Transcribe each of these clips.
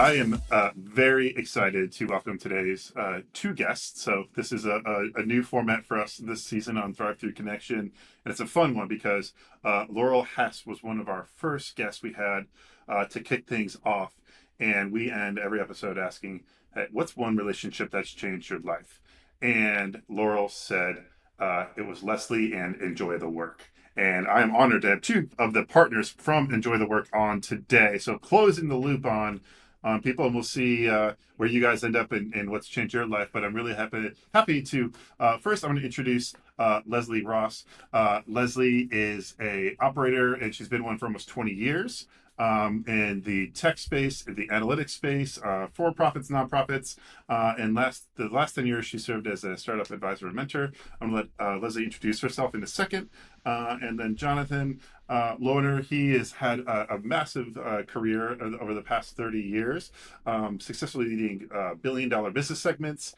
I am very excited to welcome today's two guests. So this is a new format for us this season on Thrive Through Connection, and it's a fun one because Laurel Hess was one of our first guests we had to kick things off, and we end every episode asking, hey, "What's one relationship that's changed your life?" And Laurel said it was Lesley and Enjoy the Work. And I am honored to have two of the partners from Enjoy the Work on today. So closing the loop on people, and we'll see where you guys end up and what's changed your life. But I'm really happy to first. I'm going to introduce Lesley Ross. Lesley is a operator, and she's been one for almost 20 years in the tech space, in the analytics space, for profits, nonprofits, and the last 10 years she served as a startup advisor and mentor. I'm going to let Lesley introduce herself in a second, and then Jonathan Lowenhar. He has had a massive career over the past 30 years, successfully leading billion-dollar business segments,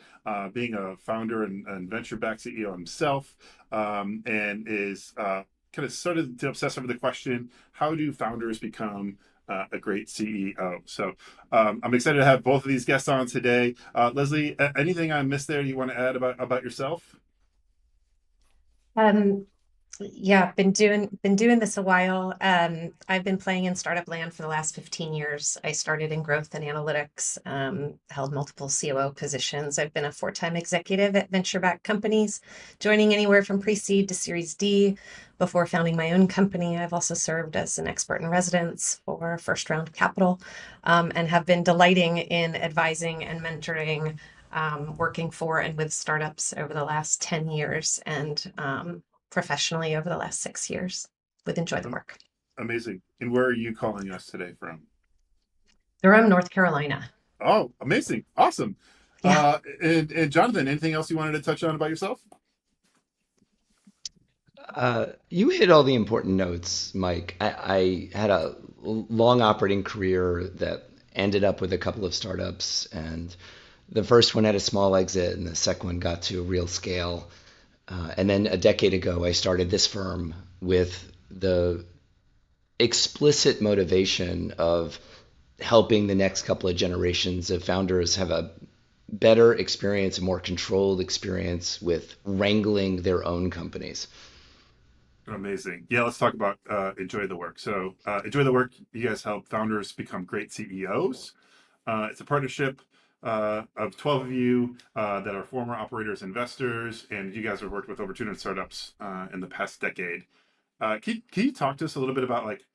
being a founder and venture-backed CEO himself, and is kind of started to obsess over the question: how do founders become a great CEO? So I'm excited to have both of these guests on today. Lesley, anything I missed there you want to add about yourself? Um, yeah, been doing this a while. I've been playing in startup land for the last 15 years. I started in growth and analytics, held multiple COO positions. I've been a four-time executive at venture-backed companies, joining anywhere from pre-seed to Series D. Before founding my own company, I've also served as an expert in residence for first round capital, and have been delighting in advising and mentoring, working for and with startups over the last 10 years, and professionally over the last 6 years with Enjoy the Um, Work. Amazing. And where are you calling us today from? Durham, North Carolina. Oh, amazing. Awesome. Yeah. And Jonathan, anything else you wanted to touch on about yourself? You hit all the important notes, Mike. I had a long operating career that ended up with a couple of startups, and the first one had a small exit, and the second one got to a real scale. And then a decade ago, I started this firm with the explicit motivation of helping the next couple of generations of founders have a better experience, a more controlled experience with wrangling their own companies. Amazing. Yeah, let's talk about Enjoy the Work. So, Enjoy the Work, you guys help founders become great CEOs. It's a partnership of 12 of you that are former operators, investors, and you guys have worked with over 200 startups in the past decade. Can you talk to us a little bit about like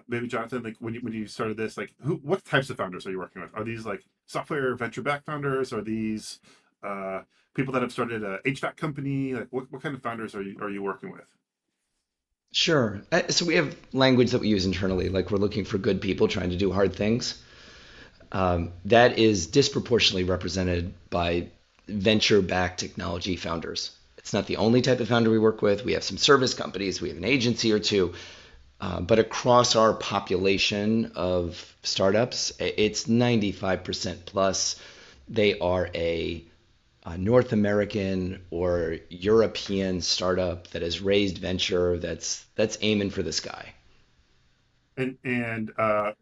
maybe Jonathan, like when you started this, like what types of founders are you working with? Are these like software venture backed founders? Are these uh, people that have started a HVAC company? Like what kind of founders are you working with? Sure. So we have language that we use internally, like we're looking for good people trying to do hard things. That is disproportionately represented by venture-backed technology founders. It's not the only type of founder we work with. We have some service companies, we have an agency or two, but across our population of startups, it's 95% plus. They are a North American or European startup that has raised venture that's aiming for the sky. And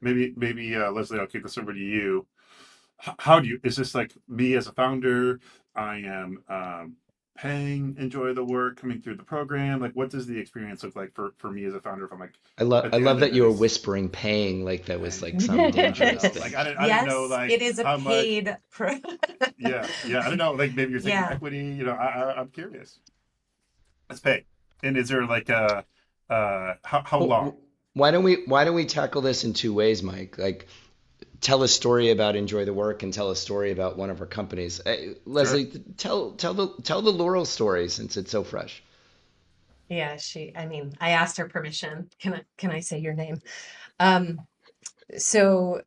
maybe Lesley, I'll kick this over to you. How do you? Is this like me as a founder? I am paying Enjoy the Work, coming through the program. Like, what does the experience look like for me as a founder if I'm like at I the love end of that you were this? whispering paying like that was Paying. like some I dangerous know. Like thing. I didn't know Yes, like it is a how much. paid Yeah. I don't know. Like maybe you're taking yeah. equity. I'm curious. Let's pay. And is there like a how long? Well, why don't we tackle this in two ways, Mike? Like tell a story about Enjoy the Work and tell a story about one of our companies. Sure. Lesley, tell the Laurel story since it's so fresh. Yeah, I mean, I asked her permission. Can I say your name? Um, so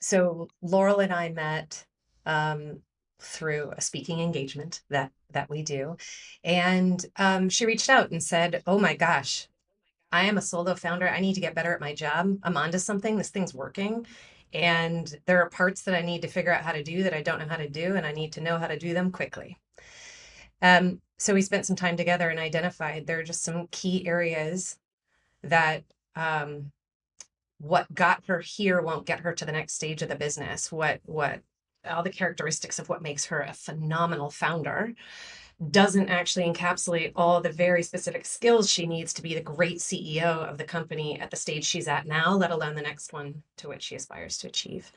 so Laurel and I met um through a speaking engagement that we do. And she reached out and said, "Oh my gosh, I am a solo founder. I need to get better at my job. I'm onto something. This thing's working. And there are parts that I need to figure out how to do that I don't know how to do, and I need to know how to do them quickly." So we spent some time together and identified there are just some key areas that um, what got her here won't get her to the next stage of the business. What all the characteristics of what makes her a phenomenal founder doesn't actually encapsulate all the very specific skills she needs to be the great CEO of the company at the stage she's at now, let alone the next one to which she aspires to achieve.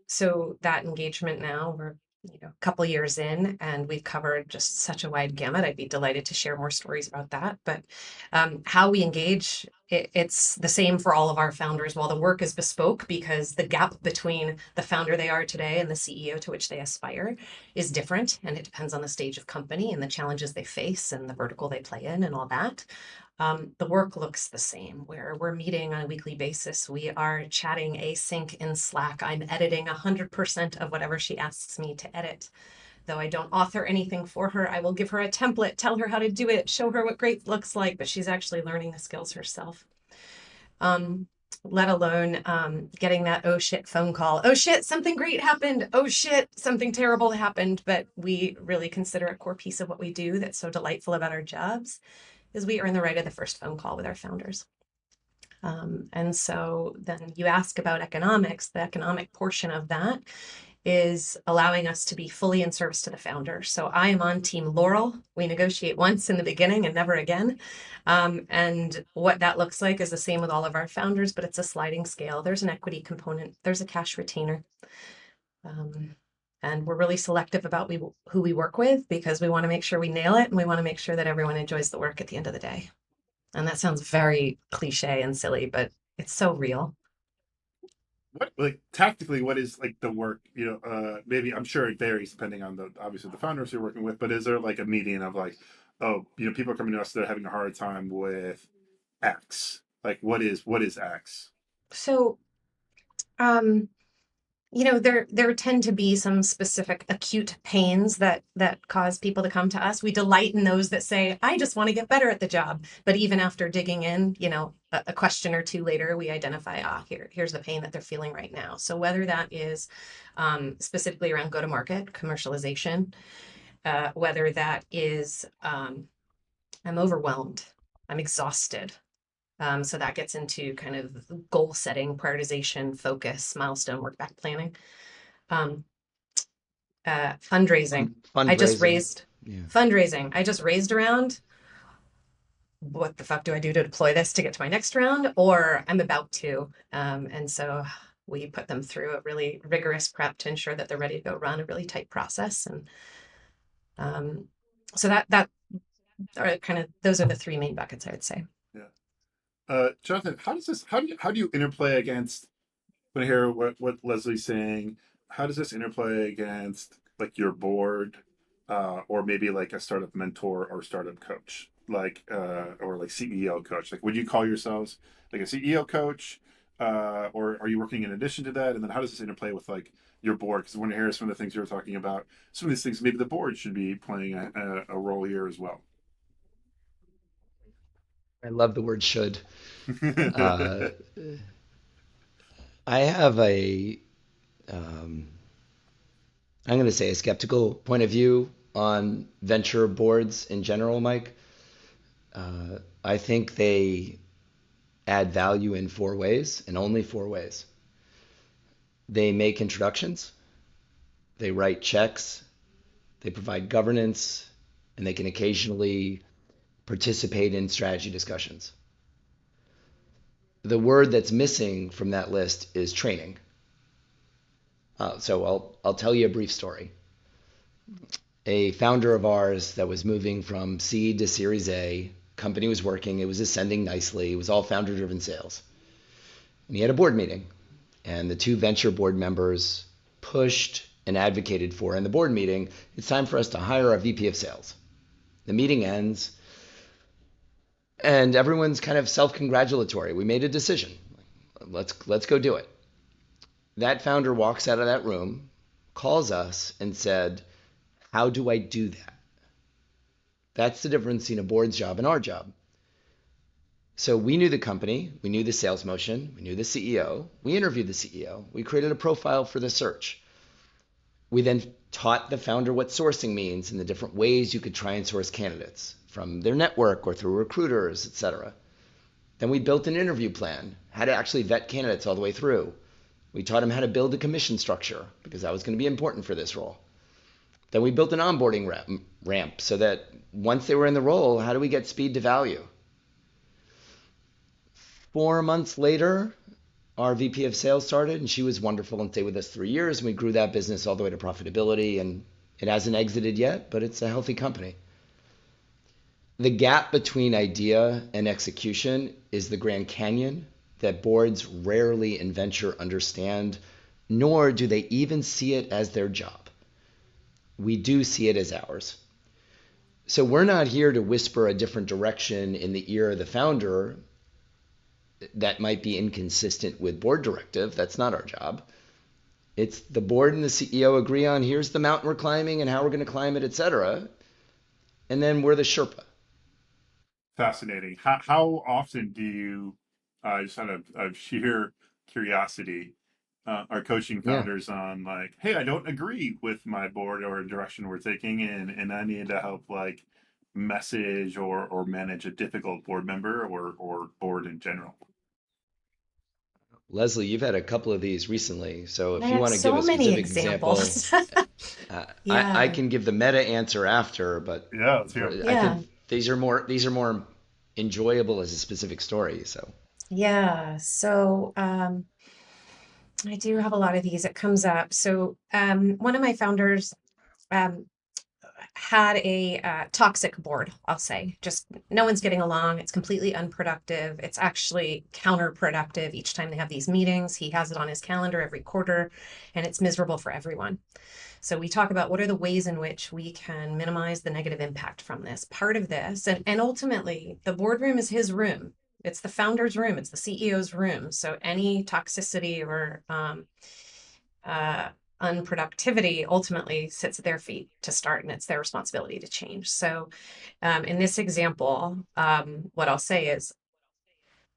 So that engagement now, we're a couple years in, and we've covered just such a wide gamut. I'd be delighted to share more stories about that. But how we engage, it's the same for all of our founders. While the work is bespoke, because the gap between the founder they are today and the CEO to which they aspire is different, and it depends on the stage of company and the challenges they face and the vertical they play in and all that. The work looks the same, where we're meeting on a weekly basis. We are chatting async in Slack. I'm editing 100% of whatever she asks me to edit. Though I don't author anything for her, I will give her a template, tell her how to do it, show her what great looks like, but she's actually learning the skills herself. Let alone getting that oh shit phone call. Oh shit, something great happened. Oh shit, something terrible happened. But we really consider a core piece of what we do that's so delightful about our jobs is we earn the right of the first phone call with our founders. And so then you ask about economics. The economic portion of that is allowing us to be fully in service to the founder. So I am on Team Laurel. We negotiate once in the beginning and never again. And what that looks like is the same with all of our founders, but it's a sliding scale. There's an equity component. There's a cash retainer. And we're really selective about who we work with because we want to make sure we nail it, and we want to make sure that everyone enjoys the work at the end of the day. And that sounds very cliche and silly, but it's so real. What, like, tactically, what is like the work? Maybe I'm sure it varies depending on the obviously the founders you're working with, but is there like a median of like, oh, people are coming to us, they're having a hard time with X. Like, what is X? So, um, there tend to be some specific acute pains that cause people to come to us. We delight in those that say, I just want to get better at the job. But even after digging in, a question or two later, we identify, here's the pain that they're feeling right now. So whether that is specifically around go-to-market, commercialization, whether that is I'm overwhelmed, I'm exhausted. So that gets into kind of goal setting, prioritization, focus, milestone, work back planning. Fundraising. I just Fundraising. raised Yeah. fundraising. I just raised around. What the fuck do I do to deploy this to get to my next round? Or I'm about to. And so we put them through a really rigorous prep to ensure that they're ready to go run a really tight process. And so that are kind of, those are the three main buckets, I would say. Jonathan, how do you interplay against when I hear what Leslie's saying? How does this interplay against like your board, or maybe like a startup mentor or startup coach, like or like CEO coach? Like, would you call yourselves like a CEO coach, or are you working in addition to that? And then how does this interplay with like your board? Because when I hear some of the things you were talking about, some of these things maybe the board should be playing a role here as well. I love the word should. Uh, I have um, I'm going to say a skeptical point of view on venture boards in general, Mike. I think they add value in four ways and only four ways. They make introductions, they write checks, they provide governance, and they can occasionally participate in strategy discussions. The word that's missing from that list is training. So I'll tell you a brief story. A founder of ours that was moving from seed to Series A, company was working, it was ascending nicely, it was all founder driven sales. And he had a board meeting, and the two venture board members pushed and advocated for in the board meeting, it's time for us to hire a VP of sales. The meeting ends, and everyone's kind of self-congratulatory. We made a decision. Let's go do it. That founder walks out of that room, calls us, and said, how do I do that? That's the difference between a board's job and our job. So we knew the company, we knew the sales motion, we knew the CEO, we interviewed the CEO, we created a profile for the search. We then taught the founder what sourcing means and the different ways you could try and source candidates from their network or through recruiters, etc. Then we built an interview plan, how to actually vet candidates all the way through. We taught them how to build a commission structure because that was going to be important for this role. Then we built an onboarding ramp so that once they were in the role, how do we get speed to value? 4 months later, our VP of sales started, and she was wonderful and stayed with us 3 years. And we grew that business all the way to profitability, and it hasn't exited yet, but it's a healthy company. The gap between idea and execution is the Grand Canyon that boards rarely in venture understand, nor do they even see it as their job. We do see it as ours. So we're not here to whisper a different direction in the ear of the founder that might be inconsistent with board directive. That's not our job. It's the board and the CEO agree on here's the mountain we're climbing and how we're going to climb it, etc. And then we're the Sherpa. Fascinating. How often do you, just out of sheer curiosity, are coaching Yeah. founders on like, hey, I don't agree with my board or direction we're taking, and I need to help like message or manage a difficult board member or board in general? Lesley, you've had a couple of these recently. So I if you have want to give so a many specific example, examples. I Yeah. can give the meta answer after, but Yeah, let's hear 'em. I Yeah. think these are more enjoyable as a specific story. So Yeah. So, I do have a lot of these. It comes up. So, one of my founders, um, had a toxic board, I'll say. Just no one's getting along. It's completely unproductive. It's actually counterproductive each time they have these meetings. He has it on his calendar every quarter, and it's miserable for everyone. So we talk about what are the ways in which we can minimize the negative impact from this. Part of this, and ultimately, the boardroom is his room. It's the founder's room. It's the CEO's room. So any toxicity or uh, unproductivity ultimately sits at their feet to start, and it's their responsibility to change. So in this example, what I'll say is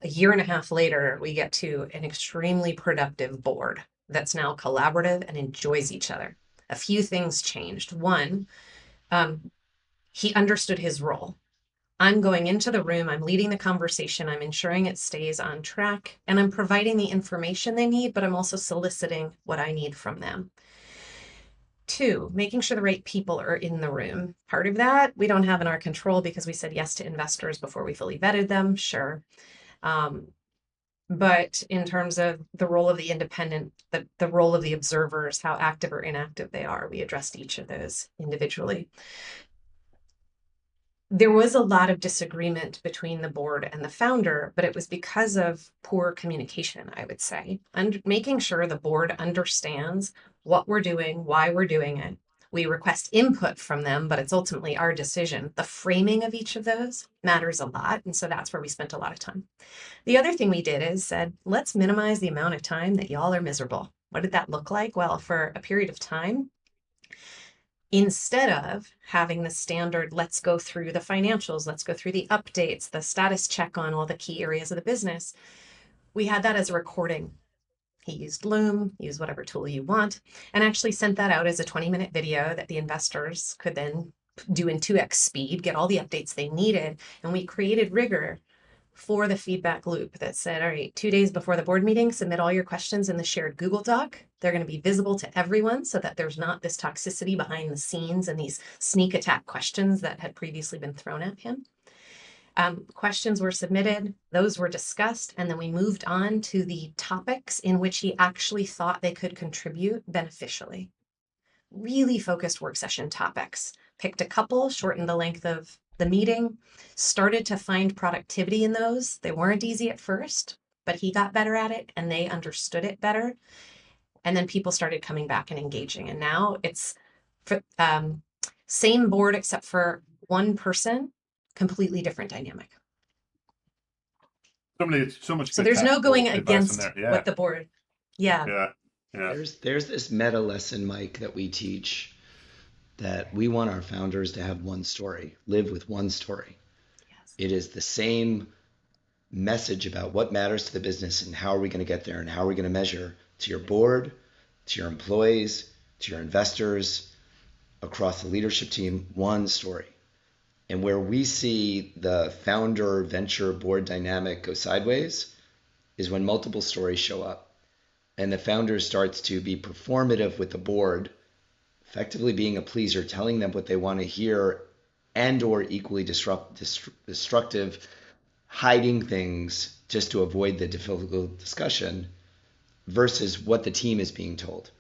a year and a half later, we get to an extremely productive board that's now collaborative and enjoys each other. A few things changed. One, he understood his role. I'm going into the room, I'm leading the conversation, I'm ensuring it stays on track, and I'm providing the information they need, but I'm also soliciting what I need from them. Two, making sure the right people are in the room. Part of that we don't have in our control because we said yes to investors before we fully vetted them, sure. But in terms of the role of the independent, the role of the observers, how active or inactive they are, we addressed each of those individually. There was a lot of disagreement between the board and the founder, but it was because of poor communication, I would say. And making sure the board understands what we're doing, why we're doing it. We request input from them, but it's ultimately our decision. The framing of each of those matters a lot. And so that's where we spent a lot of time. The other thing we did is said, let's minimize the amount of time that y'all are miserable. What did that look like? Well, for a period of time, instead of having the standard, let's go through the financials, let's go through the updates, the status check on all the key areas of the business, we had that as a recording. He used Loom, use whatever tool you want, and actually sent that out as a 20-minute video that the investors could then do in 2x speed, get all the updates they needed. And we created rigor for the feedback loop that said, all right, 2 days before the board meeting, submit all your questions in the shared Google Doc. They're going to be visible to everyone so that there's not this toxicity behind the scenes and these sneak attack questions that had previously been thrown at him. Questions were submitted, those were discussed, and then we moved on to the topics in which he actually thought they could contribute beneficially. Really focused work session topics. Picked a couple, shortened the length of the meeting, started to find productivity in those. They weren't easy at first, but he got better at it and they understood it better. And then people started coming back and engaging. And now it's same board except for one person, completely different dynamic. So much So good there's no tactical going advice in against there. what the board. Yeah. Yeah. there's this meta lesson, Mike, that we teach that we want our founders to have one story, live with one story. Yes. It is the same message about what matters to the business and how are we going to get there and how are we going to measure to your board, to your employees, to your investors, across the leadership team, one story. And where we see the founder venture board dynamic go sideways is when multiple stories show up and the founder starts to be performative with the board, effectively being a pleaser, telling them what they want to hear, and or equally destructive, hiding things just to avoid the difficult discussion versus what the team is being told.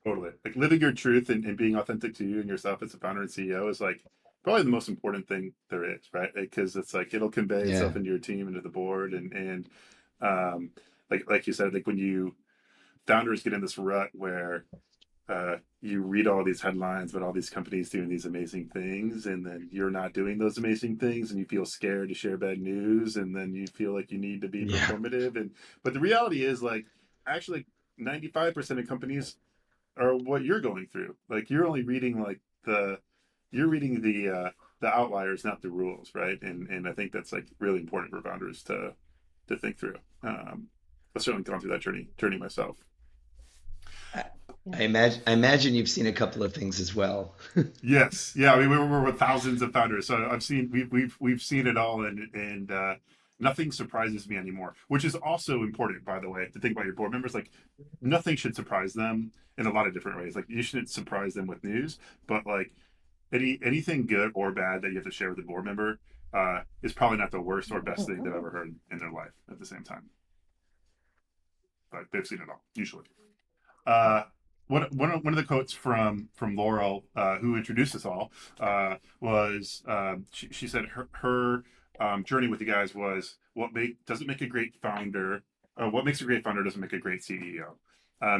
Totally. Like living your truth and being authentic to you and yourself as a founder and CEO is like probably the most important thing there is, right? Because it's like it'll convey Yeah. itself into your team, into the board, and um, like you said, like when you founders get in this rut where you read all these headlines about all these companies doing these amazing things, and then you're not doing those amazing things, and you feel scared to share bad news, and then you feel like you need to be Yeah. performative, and but the reality is like actually 95% of companies are what you're going through. Like you're only reading like you're reading the outliers, not the rules, right? And I think that's like really important for founders to think through. I've certainly gone through that journey myself. I, Yeah. I imagine you've seen a couple of things as well. Yes, yeah. I mean, we're with thousands of founders, so I've seen we've seen it all, and nothing surprises me anymore. Which is also important, by the way, to think about your board members. Like, nothing should surprise them in a lot of different ways. Like, you shouldn't surprise them with news, but like anything good or bad that you have to share with the board member is probably not the worst or best thing they've ever heard in their life. At the same time, but they've seen it all usually. Uh, one of the quotes from Laurel, who introduced us all, was she said her journey with you guys was doesn't make a great founder. What makes a great founder doesn't make a great CEO.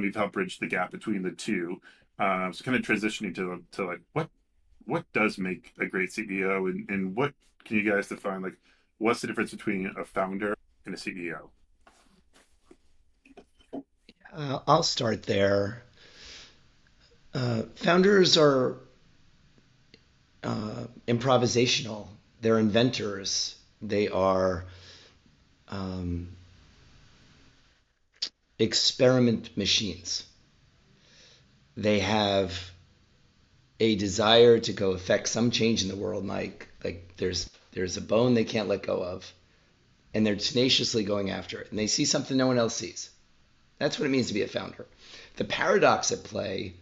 You've helped bridge the gap between the two. So kind of transitioning to like what does make a great CEO, and what can you guys define, like what's the difference between a founder and a CEO? I'll start there. Founders are improvisational. They're inventors. They are um, experiment machines. They have a desire to go affect some change in the world, Mike. Like there's a bone they can't let go of, and they're tenaciously going after it. And they see something no one else sees. That's what it means to be a founder. The paradox at play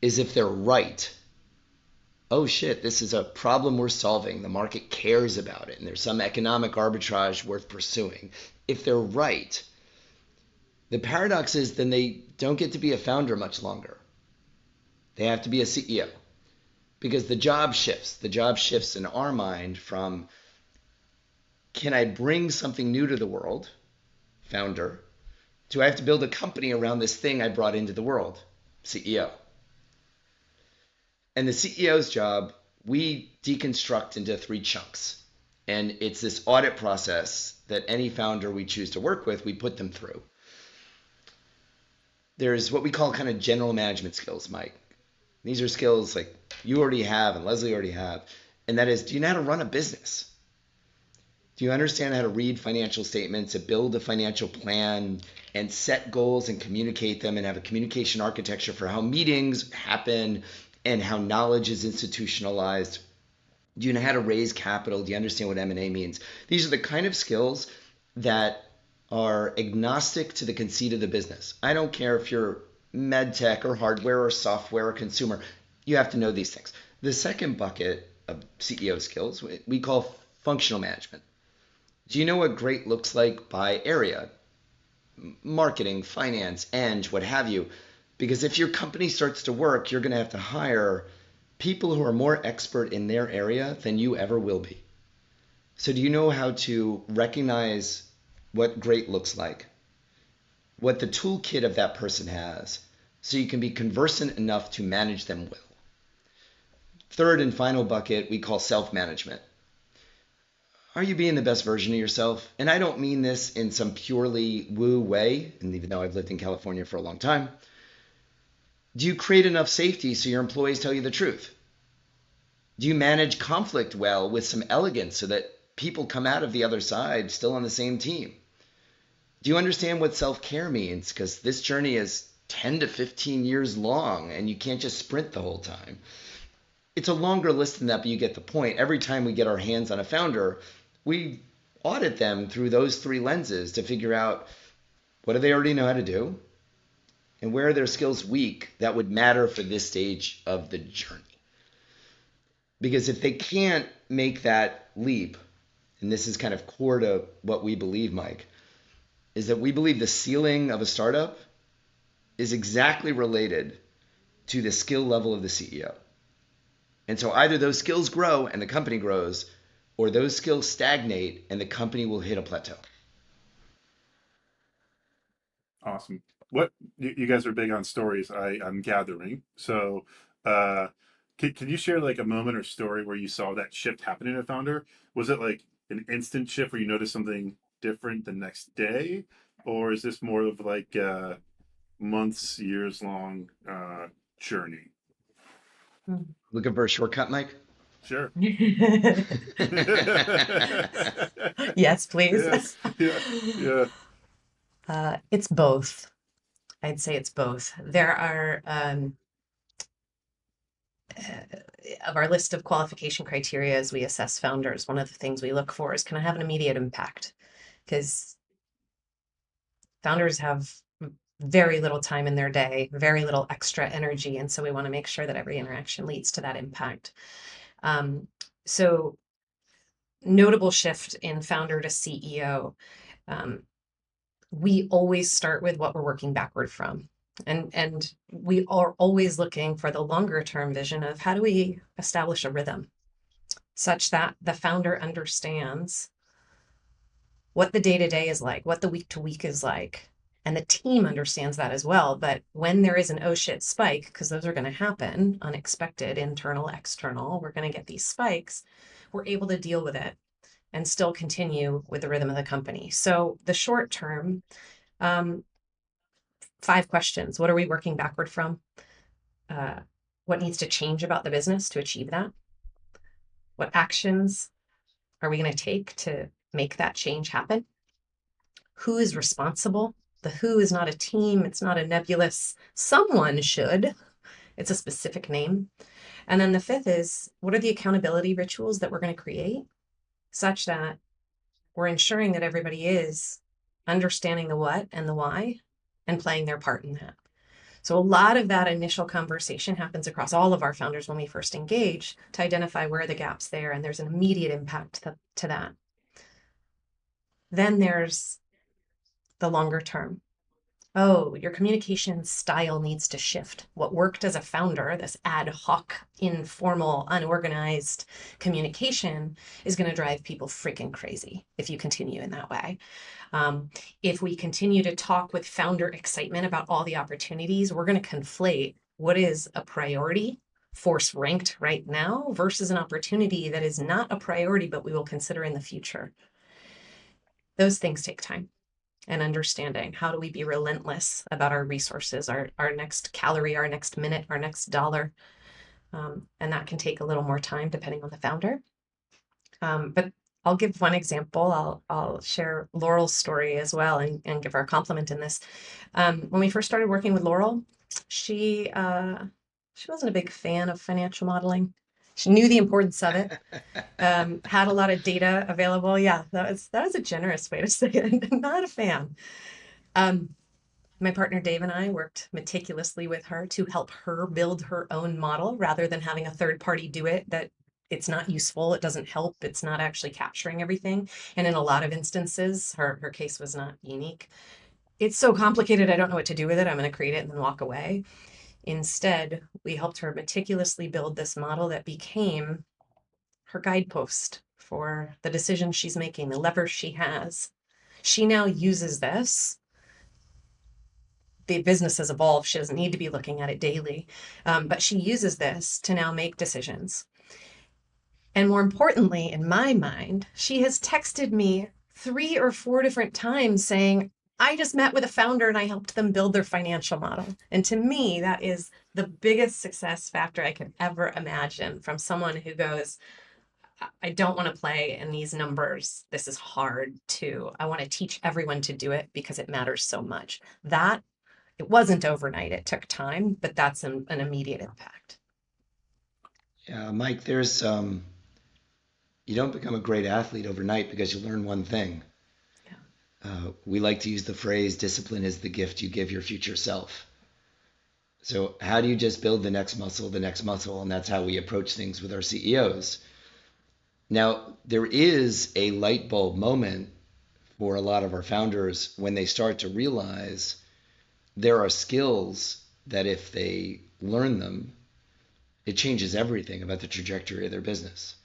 is if they're right, oh shit, this is a problem we're solving. The market cares about it, and there's some economic arbitrage worth pursuing. If they're right, the paradox is then they don't get to be a founder much longer. They have to be a CEO because the job shifts. The job shifts in our mind from can I bring something new to the world, founder, to I have to build a company around this thing I brought into the world, CEO. And the CEO's job, we deconstruct into 3 chunks. And it's this audit process that any founder we choose to work with, we put them through. There's what we call kind of general management skills, Mike. These are skills like you already have and Lesley already have. And that is, do you know how to run a business? Do you understand how to read financial statements, to build a financial plan, and set goals and communicate them, and have a communication architecture for how meetings happen and how knowledge is institutionalized? Do you know how to raise capital? Do you understand what M&A means? These are the kind of skills that are agnostic to the conceit of the business. I don't care if you're med tech or hardware or software or consumer. You have to know these things. The second bucket of CEO skills we call functional management. Do you know what great looks like by area? Marketing, finance, eng, what have you. Because if your company starts to work, you're going to have to hire people who are more expert in their area than you ever will be. So do you know how to recognize what great looks like, what the toolkit of that person has, so you can be conversant enough to manage them well? Third and final bucket we call self-management. Are you being the best version of yourself? And I don't mean this in some purely woo way, and even though I've lived in California for a long time, do you create enough safety so your employees tell you the truth? Do you manage conflict well with some elegance so that people come out of the other side still on the same team? Do you understand what self-care means? Because this journey is 10 to 15 years long and you can't just sprint the whole time. it's a longer list than that, but you get the point. Every time we get our hands on a founder, we audit them through those three lenses to figure out what do they already know how to do and where are their skills weak that would matter for this stage of the journey. Because if they can't make that leap, and this is kind of core to what we believe, Mike, is that we believe the ceiling of a startup is exactly related to the skill level of the CEO. And so either those skills grow and the company grows, or those skills stagnate and the company will hit a plateau. Awesome. What you guys are big on stories, I'm gathering. So, uh, can you share like a moment or story where you saw that shift happen in a founder? Was it like an instant shift where you noticed something different the next day, or is this more of like months, years long journey? Looking for a shortcut, Mike? Sure. Yes, please. Yes. Yeah. Yeah. It's both. I'd say it's both. There are of our list of qualification criteria as we assess founders, one of the things we look for is can I have an immediate impact? Because founders have very little time in their day, very little extra energy. And so we want to make sure that every interaction leads to that impact. So notable shift in founder to CEO. We always start with what we're working backward from. And we are always looking for the longer term vision of how do we establish a rhythm such that the founder understands what the day-to-day is like, what the week-to-week is like, and the team understands that as well. But when there is an oh shit spike, because those are going to happen, unexpected, internal, external, we're going to get these spikes, we're able to deal with it and still continue with the rhythm of the company. So the short term, 5 questions. What are we working backward from? What needs to change about the business to achieve that? What actions are we going to take to make that change happen? Who is responsible? The who is not a team. It's not a nebulous, someone should. It's a specific name. And then the 5th is, what are the accountability rituals that we're going to create such that we're ensuring that everybody is understanding the what and the why and playing their part in that. So a lot of that initial conversation happens across all of our founders when we first engage to identify where are the gaps there, and there's an immediate impact to that. Then there's the longer term. Oh, your communication style needs to shift. What worked as a founder, this ad hoc, informal, unorganized communication, is going to drive people freaking crazy if you continue in that way. If we continue to talk with founder excitement about all the opportunities, we're going to conflate what is a priority, force ranked right now, versus an opportunity that is not a priority, but we will consider in the future. Those things take time. And understanding how do we be relentless about our resources, our next calorie, our next minute, our next dollar. And that can take a little more time depending on the founder. But I'll give one example. I'll share Laurel's story as well and give her a compliment in this. When we first started working with Laurel, she wasn't a big fan of financial modeling. She knew the importance of it, had a lot of data available. Yeah, that was a generous way to say it. Not a fan. My partner Dave and I worked meticulously with her to help her build her own model rather than having a third party do it. That it's not useful, it doesn't help, it's not actually capturing everything. And in a lot of instances, her case was not unique. It's so complicated, I don't know what to do with it. I'm going to create it and then walk away. Instead, we helped her meticulously build this model that became her guidepost for the decisions she's making, the levers she has. She now uses this. The business has evolved. She doesn't need to be looking at it daily, but she uses this to now make decisions. And more importantly, in my mind, she has texted me 3 or 4 different times saying, I just met with a founder and I helped them build their financial model. And to me, that is the biggest success factor I could ever imagine from someone who goes, I don't want to play in these numbers. This is hard too. I want to teach everyone to do it because it matters so much. That, it wasn't overnight. It took time, but that's an immediate impact. Yeah, Mike, there's you don't become a great athlete overnight because you learn one thing. Yeah. We like to use the phrase discipline is the gift you give your future self. So, how do you just build the next muscle? And that's how we approach things with our CEOs. Now, there is a light bulb moment for a lot of our founders when they start to realize there are skills that if they learn them, it changes everything about the trajectory of their business.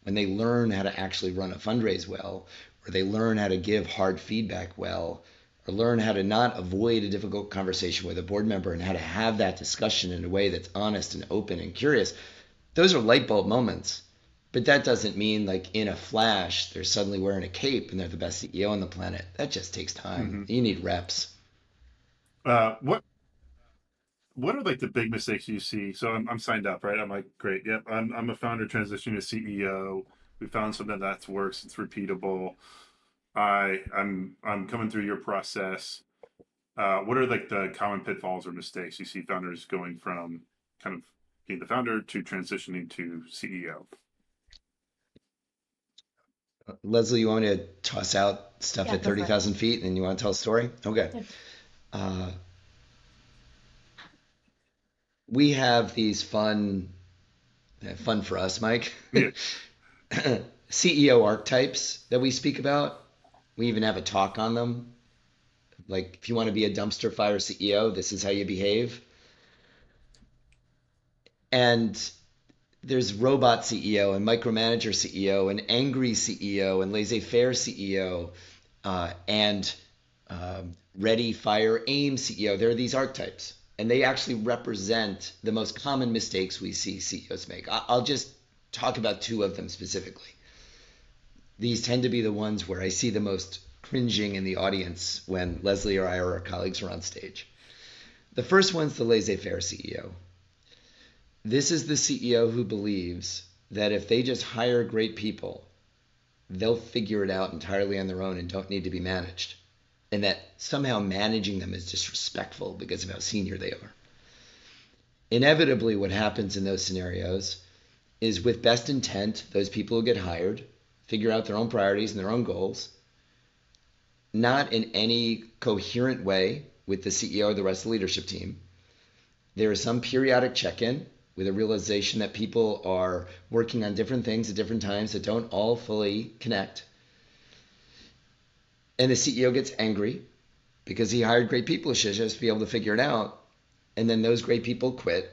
When they learn how to actually run a fundraise well, or they learn how to give hard feedback well, or learn how to not avoid a difficult conversation with a board member and how to have that discussion in a way that's honest and open and curious, those are light bulb moments. But that doesn't mean like in a flash, they're suddenly wearing a cape and they're the best CEO on the planet. That just takes time. Hmm. You need reps. What are like the big mistakes you see? So I'm signed up, right? I'm like, great, yep. I'm a founder transitioning to CEO. We found something that works. It's repeatable. I'm coming through your process. What are like the common pitfalls or mistakes you see founders going from kind of being the founder to transitioning to CEO? Lesley, you want me to toss out stuff Yeah, at go for it. 30,000 feet and then you want to tell a story? Okay. Yeah. Uh, we have these fun for us, Mike, Yeah. CEO archetypes that we speak about. We even have a talk on them. Like, if you want to be a dumpster fire CEO, this is how you behave. And there's robot CEO and micromanager CEO and angry CEO and laissez-faire CEO and ready, fire, aim CEO. There are these archetypes, and they actually represent the most common mistakes we see CEOs make. I'll just talk about two of them specifically. These tend to be the ones where I see the most cringing in the audience when Lesley or I or our colleagues are on stage. The first one's the laissez-faire CEO. This is the CEO who believes that if they just hire great people, they'll figure it out entirely on their own and don't need to be managed. And that somehow managing them is disrespectful because of how senior they are. Inevitably, what happens in those scenarios is with best intent, those people who get hired figure out their own priorities and their own goals, not in any coherent way with the CEO or the rest of the leadership team. There is some periodic check-in with a realization that people are working on different things at different times that don't all fully connect. And the CEO gets angry because he hired great people who should just be able to figure it out. And then those great people quit,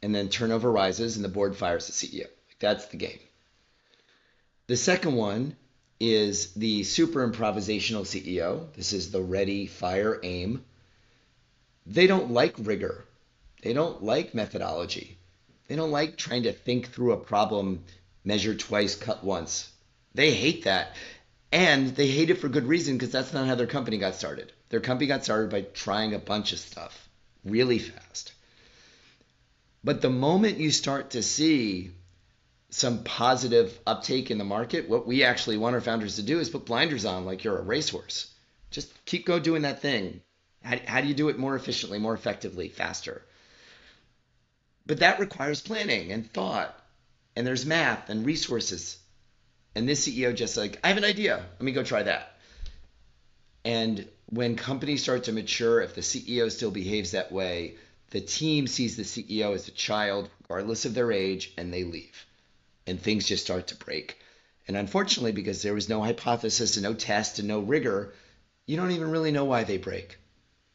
and then turnover rises and the board fires the CEO. That's the game. The second one is the super improvisational CEO. This is the ready, fire, aim. They don't like rigor. They don't like methodology. They don't like trying to think through a problem, measure twice, cut once. They hate that. And they hate it for good reason because that's not how their company got started. Their company got started by trying a bunch of stuff really fast. But the moment you start to see some positive uptake in the market, what we actually want our founders to do is put blinders on like you're a racehorse. Just keep doing that thing. How do you do it more efficiently, more effectively, faster? But that requires planning and thought, and there's math and resources. And this CEO just like, I have an idea. Let me go try that. And when companies start to mature, if the CEO still behaves that way, the team sees the CEO as a child, regardless of their age, and they leave. And things just start to break. And unfortunately, because there was no hypothesis and no test and no rigor, you don't even really know why they break.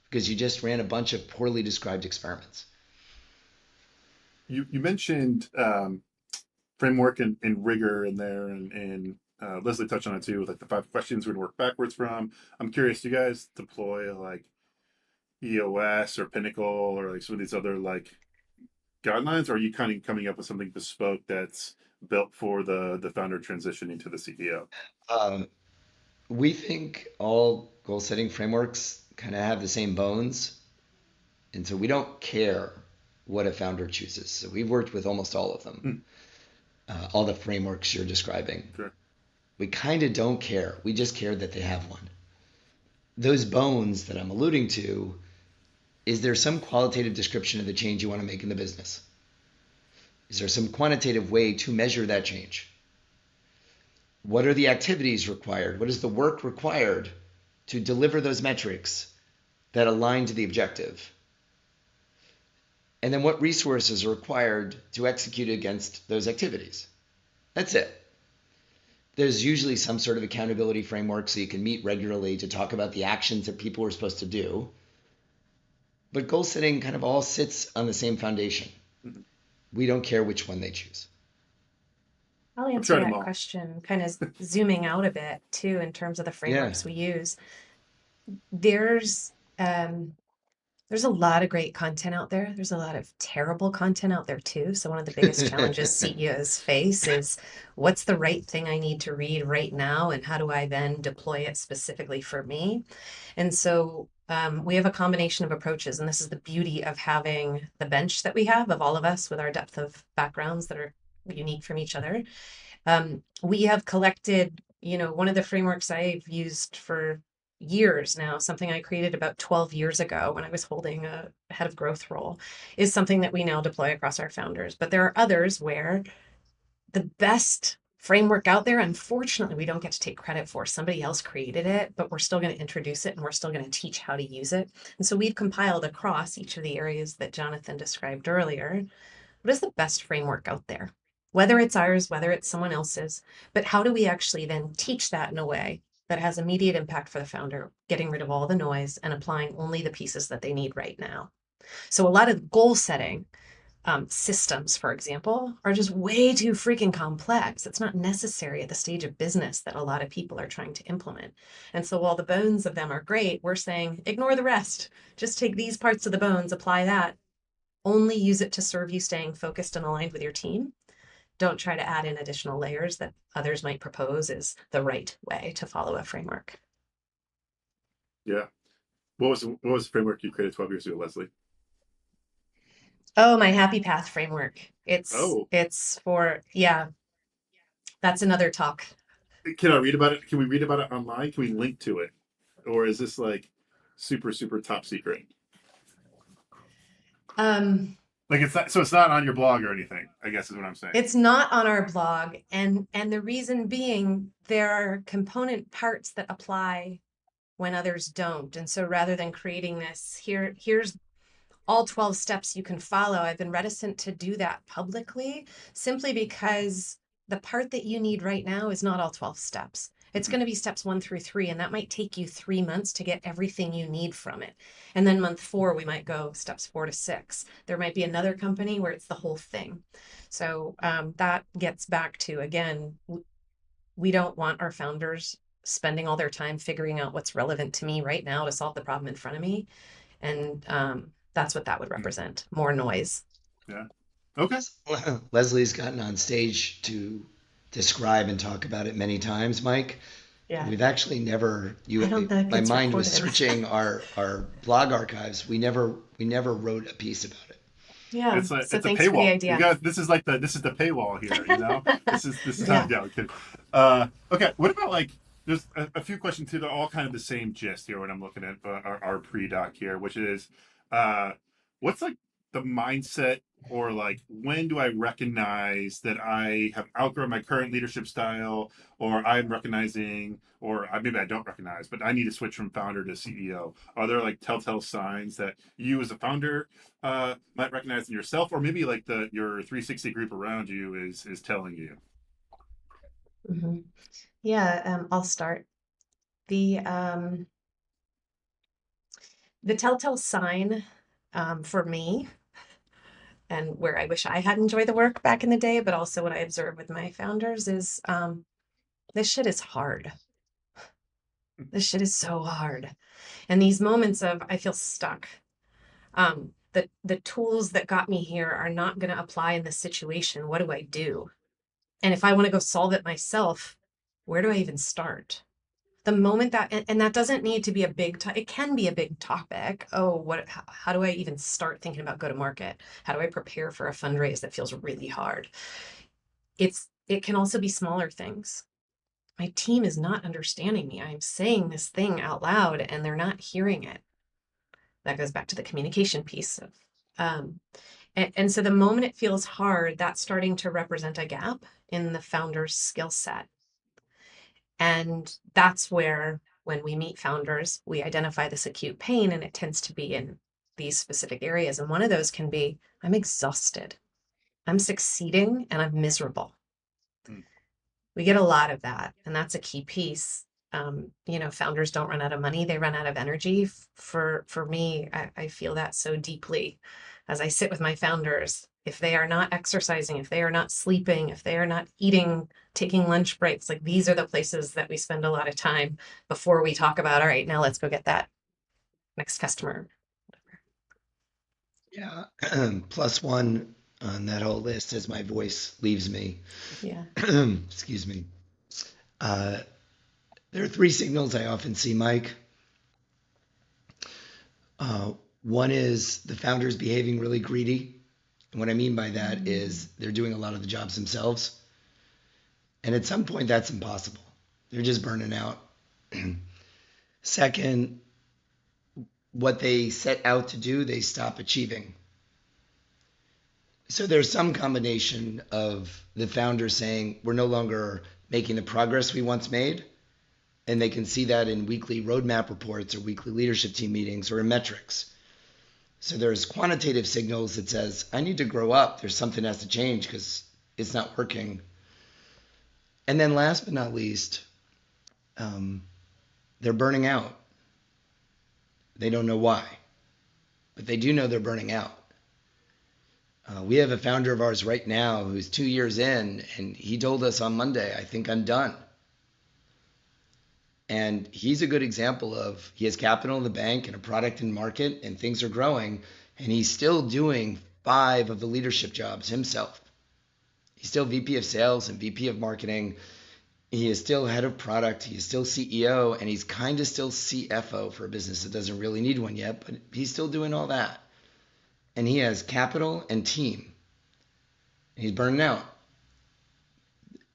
Because you just ran a bunch of poorly described experiments. You mentioned framework and rigor in there, and Lesley touched on it too, with like the 5 questions we're gonna work backwards from. I'm curious, do you guys deploy like EOS or Pinnacle or like some of these other like guidelines, or are you kind of coming up with something bespoke that's built for the founder transitioning to the CEO? Um, we think all goal setting frameworks kind of have the same bones. And so we don't care what a founder chooses. So we've worked with almost all of them, Hmm, all the frameworks you're describing. sure. We kind of don't care. We just care that they have one. Those bones that I'm alluding to, is there some qualitative description of the change you want to make in the business? Is there some quantitative way to measure that change? What are the activities required? What is the work required to deliver those metrics that align to the objective? And then what resources are required to execute against those activities? That's it. There's usually some sort of accountability framework so you can meet regularly to talk about the actions that people are supposed to do. But goal setting kind of all sits on the same foundation. Mhm. We don't care which one they choose. I'll I've answer tried them that all. question kind of zooming out a bit too in terms of the Yeah. frameworks we use. There's um, there's a lot of great content out there. There's a lot of terrible content out there too. So one of the biggest challenges CEOs face is what's the right thing I need to read right now, and how do I then deploy it specifically for me? And so we have a combination of approaches, and this is the beauty of having the bench that we have of all of us with our depth of backgrounds that are unique from each other. We have collected, one of the frameworks I've used for years now, something I created about 12 years ago when I was holding a head of growth role, is something that we now deploy across our founders. But there are others where the best framework out there, unfortunately, we don't get to take credit for. Somebody else created it, but we're still going to introduce it and we're still going to teach how to use it. And so we've compiled across each of the areas that Jonathan described earlier. What is the best framework out there? Whether it's ours, whether it's someone else's, but how do we actually then teach that in a way that has immediate impact for the founder, getting rid of all the noise and applying only the pieces that they need right now? So a lot of goal setting systems, for example, are just way too freaking complex. It's not necessary at the stage of business that a lot of people are trying to implement. And so while the bones of them are great, we're saying ignore the rest. Just take these parts of the bones, apply that, only use it to serve you staying focused and aligned with your team. Don't try to add in additional layers that others might propose is the right way to follow a framework. Yeah. What was the framework you created 12 years ago, Lesley? Oh, my happy path framework. It's Oh, it's for, yeah, that's another talk. can I read about it? Can we read about it online? Can we link to it? Or is this like super, super top secret? Um, Like it's not, so it's not on your blog or anything, I guess is what I'm saying. it's not on our blog, and the reason being there are component parts that apply when others don't. And so rather than creating this, here's all 12 steps you can follow, I've been reticent to do that publicly simply because the part that you need right now is not all 12 steps. It's Mhm. going to be steps 1 through 3, and that might take you 3 months to get everything you need from it. And then month 4, we might go steps 4 to 6. There might be another company where it's the whole thing. So that gets back to, again, we don't want our founders spending all their time figuring out what's relevant to me right now to solve the problem in front of me. And that's what that would represent, more noise. Yeah. Okay. Leslie's gotten on stage to describe and talk about it many times, Mike. Yeah. We've actually never I don't think my it's mind was recorded. searching our blog archives. We never wrote a piece about it. Yeah. It's a So it's a thanks for the paywall. You idea. guys, this is the paywall here. This is how Yeah. yeah. Okay. Okay. What about like there's a few questions here that are all kind of the same gist here when I'm looking at our pre-doc here, which is what's like the mindset or like when do I recognize that I have outgrown my current leadership style or I'm recognizing or maybe I don't recognize, but I need to switch from founder to CEO. Are there like telltale signs that you as a founder might recognize in yourself, or maybe like your 360 group around you is telling you? hmm Yeah. I'll start. The the telltale sign for me, and where I wish I had enjoyed the work back in the day, but also what I observe with my founders is this shit is hard. This shit is so hard. And these moments of I feel stuck. The tools that got me here are not going to apply in this situation. What do I do? And if I want to go solve it myself, where do I even start? The moment that, and that doesn't need to be a big, it can be a big topic. Oh, how do I even start thinking about go to market? How do I prepare for a fundraise that feels really hard? It can also be smaller things. My team is not understanding me. I'm saying this thing out loud and they're not hearing it. That goes back to the communication piece of, um, And so the moment it feels hard, that's starting to represent a gap in the founder's skill set. And that's where, when we meet founders, we identify this acute pain, and it tends to be in these specific areas. And one of those can be, I'm exhausted, I'm succeeding, and I'm miserable. Mm. We get a lot of that, and that's a key piece. Founders don't run out of money, they run out of energy. For me, I feel that so deeply as I sit with my founders. If they are not exercising, if they are not sleeping, if they are not eating, taking lunch breaks, like, these are the places that we spend a lot of time before we talk about, all right, now let's go get that next customer. Yeah. Plus one on that whole list as my voice leaves me. Yeah. Excuse me. Uh, there are three signals I often see, Mike. One is the founders behaving really greedy. And what I mean by that is they're doing a lot of the jobs themselves. And at some point, that's impossible. They're just burning out. Second, what they set out to do, they stop achieving. So there's some combination of the founder saying, we're no longer making the progress we once made. And they can see that in weekly roadmap reports or weekly leadership team meetings or in metrics. So there's quantitative signals that says, I need to grow up. There's something that has to change because it's not working. And then last but not least, they're burning out. They don't know why, but they do know they're burning out. We have a founder of ours right now who's 2 years in, and he told us on Monday, I think I'm done. And he's a good example of, he has capital in the bank and a product in market and things are growing, and he's still doing 5 of the leadership jobs himself. He's still VP of sales and VP of marketing. He is still head of product. He is still CEO, and he's kind of still CFO for a business that doesn't really need one yet, but he's still doing all that. And he has capital and team. He's burning out.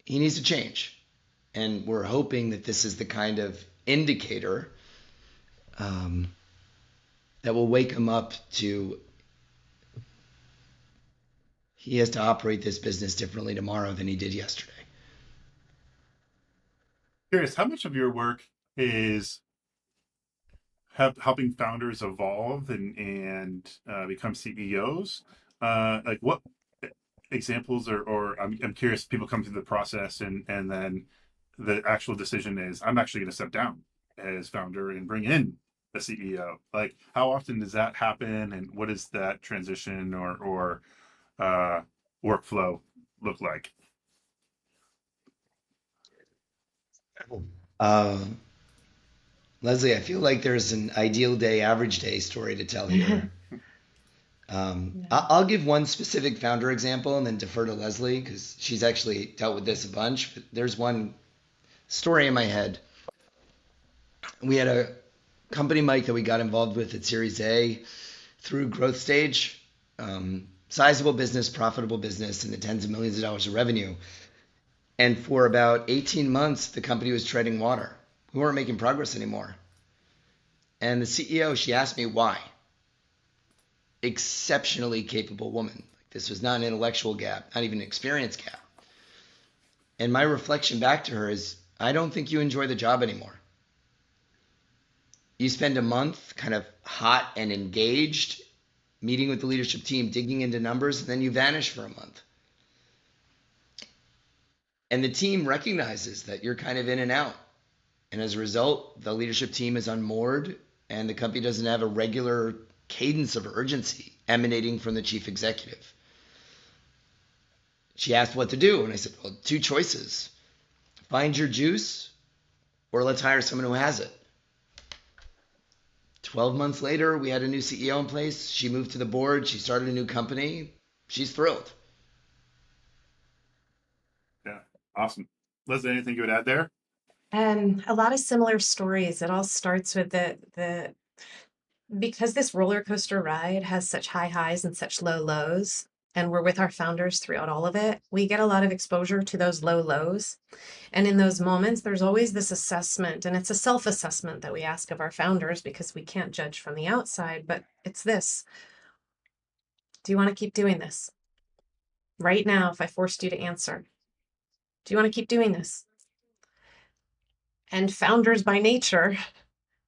He needs to change. And we're hoping that this is the kind of indicator that will wake him up to, he has to operate this business differently tomorrow than he did yesterday. Curious, how much of your work is helping founders evolve and become CEOs? Like, what examples, or I'm curious, people come through the process and then the actual decision is, I'm actually going to step down as founder and bring in a CEO. Like, how often does that happen, and what does that transition or workflow look like? Uh, Lesley, I feel like there's an ideal day, average day story to tell here. I'll give one specific founder example and then defer to Lesley because she's actually dealt with this a bunch. But there's one story in my head. We had a company, Mike, that we got involved with at Series A through growth stage, sizable business, profitable business in the tens of millions of dollars of revenue. And for about 18 months, the company was treading water. We weren't making progress anymore. And the CEO, she asked me why. Exceptionally capable woman. This was not an intellectual gap, not even an experience gap. And my reflection back to her is, I don't think you enjoy the job anymore. You spend a month kind of hot and engaged, meeting with the leadership team, digging into numbers, and then you vanish for a month. And the team recognizes that you're kind of in and out. And as a result, the leadership team is unmoored and the company doesn't have a regular cadence of urgency emanating from the chief executive. She asked what to do. And I said, well, 2 choices. Find your juice or let's hire someone who has it. 12 months later, we had a new CEO in place. She moved to the board. She started a new company. She's thrilled. Yeah, awesome. Leslie, anything you would add there? A lot of similar stories. It all starts with because this roller coaster ride has such high highs and such low lows, and we're with our founders throughout all of it, we get a lot of exposure to those low lows. And in those moments, there's always this assessment, and it's a self-assessment that we ask of our founders because we can't judge from the outside, but it's this. Do you want to keep doing this? Right now, if I forced you to answer, do you want to keep doing this? And founders by nature,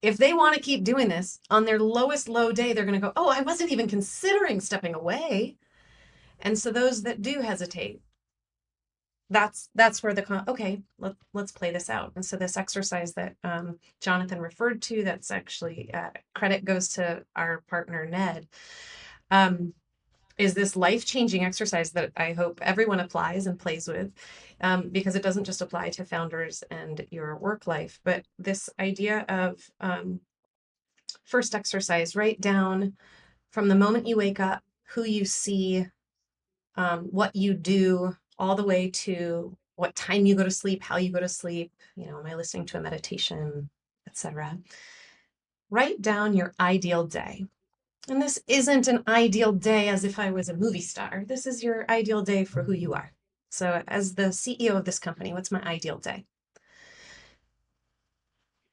if they want to keep doing this on their lowest low day, they're going to go, oh, I wasn't even considering stepping away. And so those that do hesitate, that's where okay, let's play this out. And so this exercise that Jonathan referred to, that's actually credit goes to our partner Ned, is this life-changing exercise that I hope everyone applies and plays with, because it doesn't just apply to founders and your work life, but this idea of first exercise, write down from the moment you wake up who you see, what you do, all the way to what time you go to sleep, how you go to sleep, am I listening to a meditation, etc. Write down your ideal day. And this isn't an ideal day as if I was a movie star. This is your ideal day for who you are. So as the CEO of this company, what's my ideal day?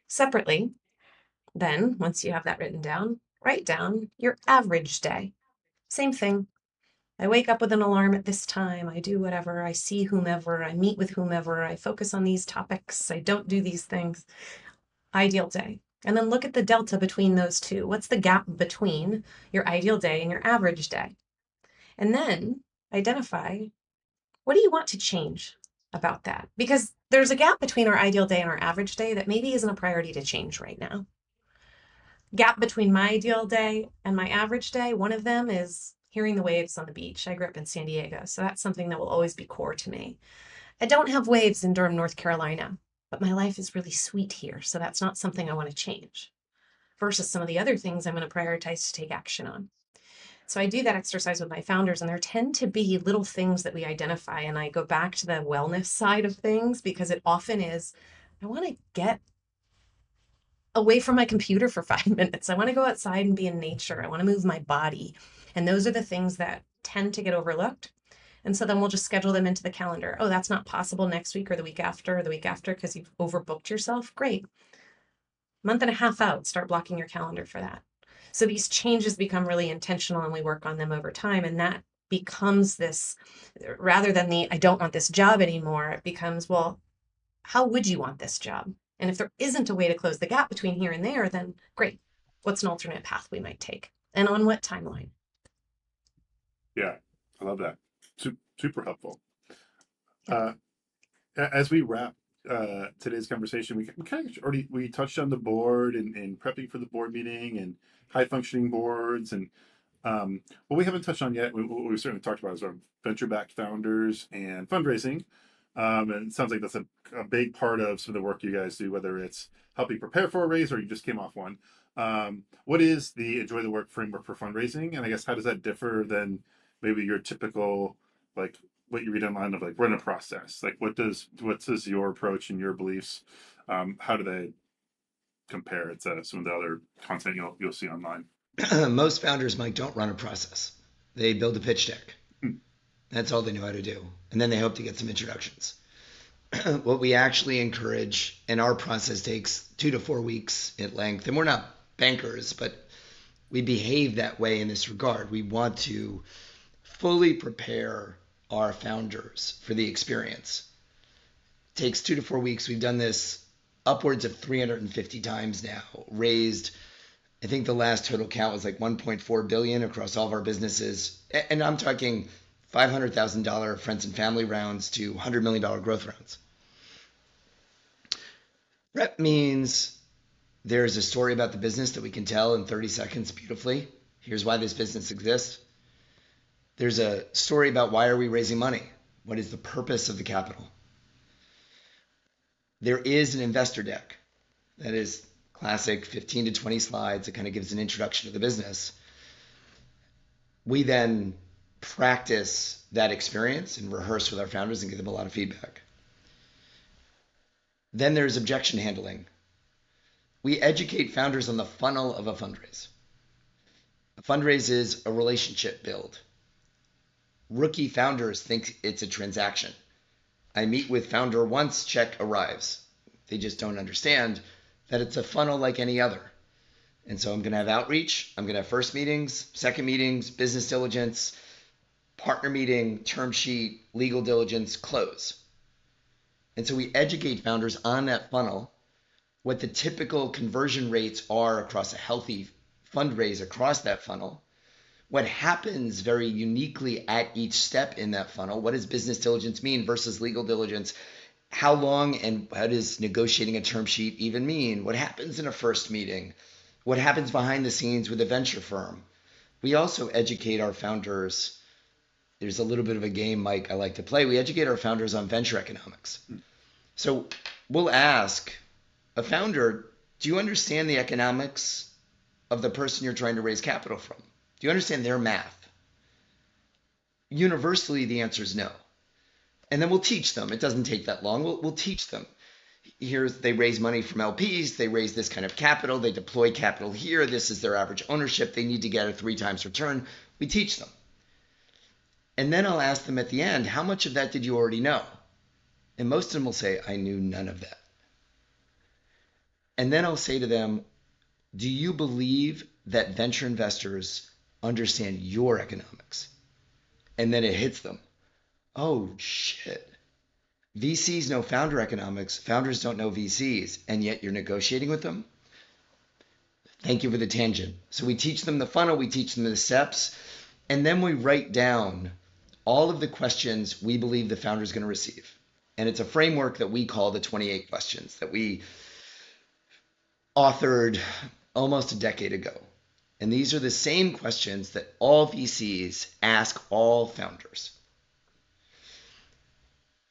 Separately, then, once you have that written down, write down your average day. Same thing. I wake up with an alarm at this time. I do whatever. I see whomever. I meet with whomever. I focus on these topics. I don't do these things. Ideal day. And then look at the delta between those two. What's the gap between your ideal day and your average day? And then identify, what do you want to change about that? Because there's a gap between our ideal day and our average day that maybe isn't a priority to change right now. Gap between my ideal day and my average day, one of them is hearing the waves on the beach. I grew up in San Diego, so that's something that will always be core to me. I don't have waves in Durham, North Carolina, but my life is really sweet here, so that's not something I want to change. Versus some of the other things I'm going to prioritize to take action on. So I do that exercise with my founders, and there tend to be little things that we identify, and I go back to the wellness side of things because it often is, I want to get away from my computer for 5 minutes. I want to go outside and be in nature. I want to move my body. And those are the things that tend to get overlooked. And so then we'll just schedule them into the calendar. Oh, that's not possible next week or the week after because you've overbooked yourself. Great. Month and a half out, start blocking your calendar for that. So these changes become really intentional and we work on them over time. And that becomes this, rather than I don't want this job anymore, it becomes, well, how would you want this job? And if there isn't a way to close the gap between here and there, then great. What's an alternate path we might take? And on what timeline? Yeah, I love that. Super helpful. As we wrap today's conversation, we kind of already touched on the board and prepping for the board meeting and high functioning boards, and what we haven't touched on yet, what we've certainly talked about, is our venture backed founders and fundraising. And it sounds like that's a big part of some of the work you guys do, whether it's helping prepare for a raise or you just came off one. What is the Enjoy the Work framework for fundraising? And I guess how does that differ than maybe your typical, like what you read online of like run a process? Like what's your approach and your beliefs? How do they compare to some of the other content you'll see online? Most founders, Mike, don't run a process. They build a pitch deck. That's all they know how to do. And then they hope to get some introductions. What we actually encourage, and our process takes 2 to 4 weeks in length, and we're not bankers, but we behave that way in this regard. We want to fully prepare our founders for the experience. It takes 2 to 4 weeks. We've done this upwards of 350 times now, raised, I think the last total count was like 1.4 billion across all of our businesses. And I'm talking $500,000 friends and family rounds to $100 million growth rounds. Prep means there's a story about the business that we can tell in 30 seconds beautifully. Here's why this business exists. There's a story about why are we raising money? What is the purpose of the capital? There is an investor deck that is classic 15 to 20 slides. It kind of gives an introduction to the business. We then practice that experience and rehearse with our founders and give them a lot of feedback. Then there's objection handling. We educate founders on the funnel of a fundraise. A fundraise is a relationship build. Rookie founders think it's a transaction. I meet with founder once, check arrives. They just don't understand that it's a funnel like any other. And so I'm going to have outreach. I'm going to have first meetings, second meetings, business diligence, partner meeting, term sheet, legal diligence, close. And so we educate founders on that funnel, what the typical conversion rates are across a healthy fundraise across that funnel, what happens very uniquely at each step in that funnel. What does business diligence mean versus legal diligence? How long and how does negotiating a term sheet even mean? What happens in a first meeting? What happens behind the scenes with a venture firm? We also educate our founders. There's a little bit of a game, Mike, I like to play. We educate our founders on venture economics. So we'll ask a founder, do you understand the economics of the person you're trying to raise capital from? Do you understand their math? Universally, the answer is no. And then we'll teach them. It doesn't take that long. We'll teach them. They raise money from LPs. They raise this kind of capital. They deploy capital here. This is their average ownership. They need to get a 3 times return. We teach them. And then I'll ask them at the end, how much of that did you already know? And most of them will say, I knew none of that. And then I'll say to them, do you believe that venture investors understand your economics? And then it hits them. Oh, shit. VCs know founder economics. Founders don't know VCs. And yet you're negotiating with them? Thank you for the tangent. So we teach them the funnel. We teach them the steps. And then we write down all of the questions we believe the founder is going to receive. And it's a framework that we call the 28 questions that we authored almost a decade ago. And these are the same questions that all VCs ask all founders.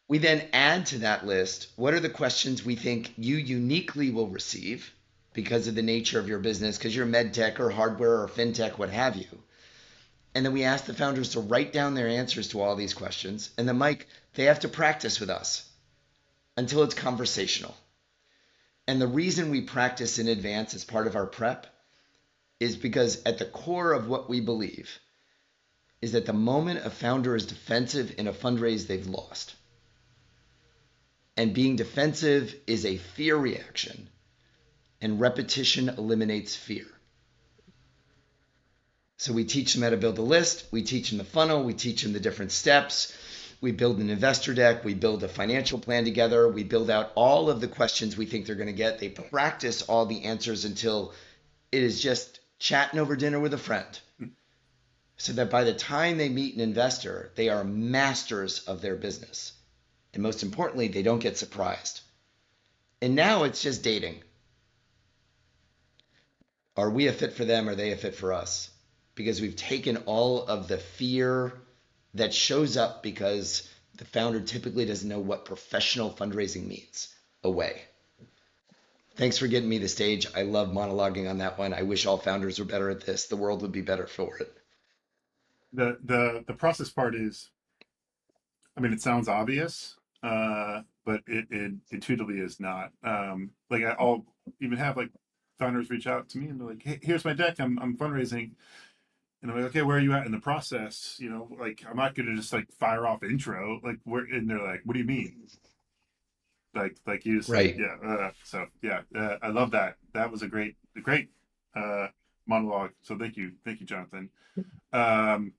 We then add to that list, what are the questions we think you uniquely will receive because of the nature of your business, because you're med tech or hardware or fintech, what have you. And then we ask the founders to write down their answers to all these questions. And then, Mike, they have to practice with us until it's conversational. And the reason we practice in advance as part of our prep is because at the core of what we believe is that the moment a founder is defensive in a fundraise, they've lost. And being defensive is a fear reaction, and repetition eliminates fear. So we teach them how to build a list, we teach them the funnel, we teach them the different steps, we build an investor deck, we build a financial plan together, we build out all of the questions we think they're going to get. They practice all the answers until it is just chatting over dinner with a friend. So that by the time they meet an investor, they are masters of their business. And most importantly, they don't get surprised. And now it's just dating. Are we a fit for them? Or are they a fit for us? Because we've taken all of the fear that shows up because the founder typically doesn't know what professional fundraising means away. Thanks for getting me the stage. I love monologuing on that one. I wish all founders were better at this. The world would be better for it. The process part is, I mean, it sounds obvious, but it intuitively is not. Like I'll even have like founders reach out to me and they're like, "Hey, here's my deck. I'm fundraising," and I'm like, "Okay, where are you at in the process?" You know, like I'm not gonna just like fire off intro. Like where, and they're like, "What do you mean?" Like you said, Right. yeah. So yeah, I love that. That was a great uh, monologue. So thank you, Jonathan. Um,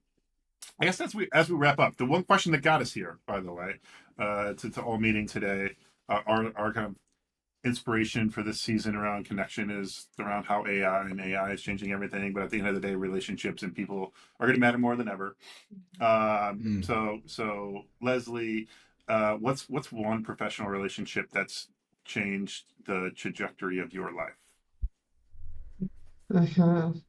I guess as we wrap up, the one question that got us here, by the way, to all meeting today, our kind of inspiration for this season around connection is around how AI is changing everything. But at the end of the day, relationships and people are going to matter more than ever. Mm. So Lesley, what's one professional relationship that's changed the trajectory of your life? Mhm.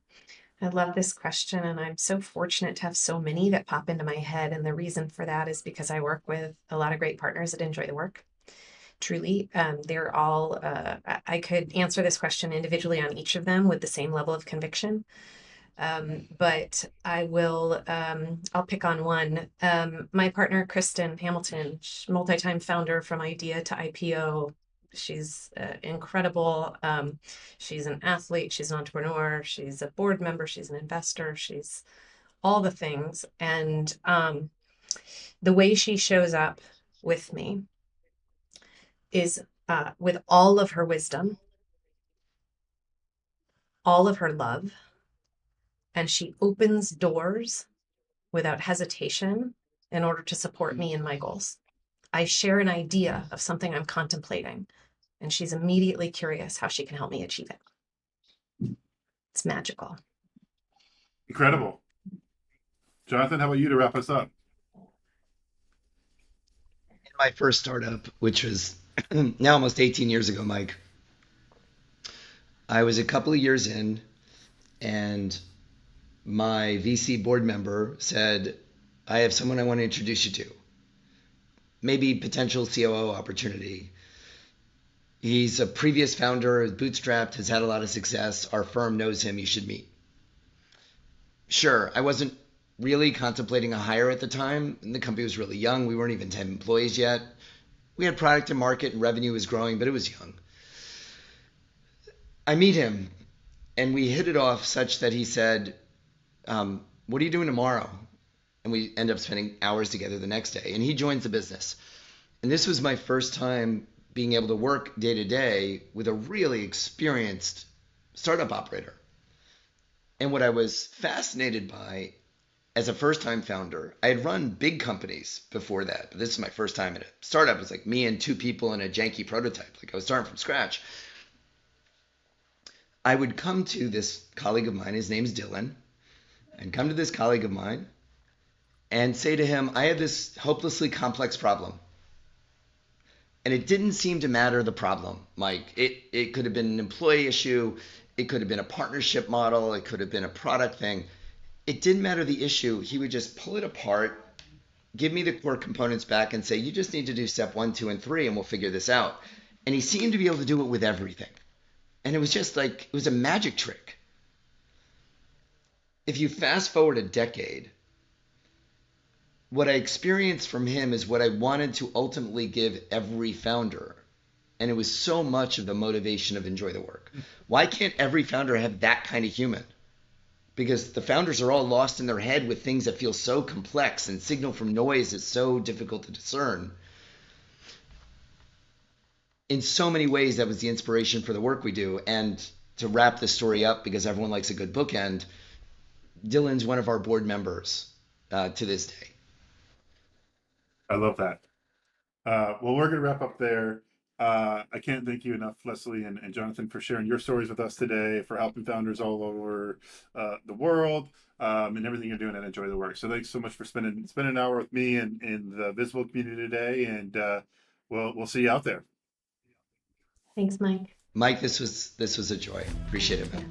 I love this question, and I'm so fortunate to have so many that pop into my head. And the reason for that is because I work with a lot of great partners that enjoy the work. Truly, they're all, I could answer this question individually on each of them with the same level of conviction. But I'll pick on one. My partner, Kristen Hamilton, multi-time founder from idea to IPO. She's incredible. She's an athlete, she's an entrepreneur, she's a board member, she's an investor, she's all the things. And the way she shows up with me is with all of her wisdom all of her love, and she opens doors without hesitation in order to support me in my goals. I share an idea of something I'm contemplating, and she's immediately curious how she can help me achieve it. It's magical. Incredible. Jonathan, how about you to wrap us up? In my first startup, which was now almost 18 years ago, Mike, I was a couple of years in, and my VC board member said, I have someone I want to introduce you to. Maybe potential COO opportunity. He's a previous founder, bootstrapped, has had a lot of success. Our firm knows him. You should meet. Sure, I wasn't really contemplating a hire at the time. And the company was really young. We weren't even 10 employees yet. We had product and market and revenue was growing, but it was young. I meet him and we hit it off such that he said, what are you doing tomorrow? And we end up spending hours together the next day. And he joins the business. And this was my first time being able to work day to day with a really experienced startup operator. And what I was fascinated by as a first time founder, I had run big companies before that, but this is my first time in a startup. It was like me and two people in a janky prototype. Like I was starting from scratch. I would come to this colleague of mine, his name's Dylan, and come to this colleague of mine and say to him, I have this hopelessly complex problem. And it didn't seem to matter the problem, Mike. It could have been an employee issue. It could have been a partnership model. It could have been a product thing. It didn't matter the issue. He would just pull it apart, give me the core components back and say, you just need to do step 1, 2, and 3, and we'll figure this out. And he seemed to be able to do it with everything. And it was just like, it was a magic trick. If you fast forward a decade, what I experienced from him is what I wanted to ultimately give every founder. And it was so much of the motivation of enjoy the work. Why can't every founder have that kind of human? Because the founders are all lost in their head with things that feel so complex, and signal from noise is so difficult to discern. In so many ways, that was the inspiration for the work we do. And to wrap this story up, because everyone likes a good bookend, Dylan's one of our board members to this day. I love that. Well, we're going to wrap up there. I can't thank you enough, Lesley and Jonathan, for sharing your stories with us today, for helping founders all over the world, and everything you're doing and enjoy the work. So thanks so much for spending an hour with me and in the Visible community today, and we'll see you out there. Thanks, Mike. Mike, this was a joy. Appreciate it, man.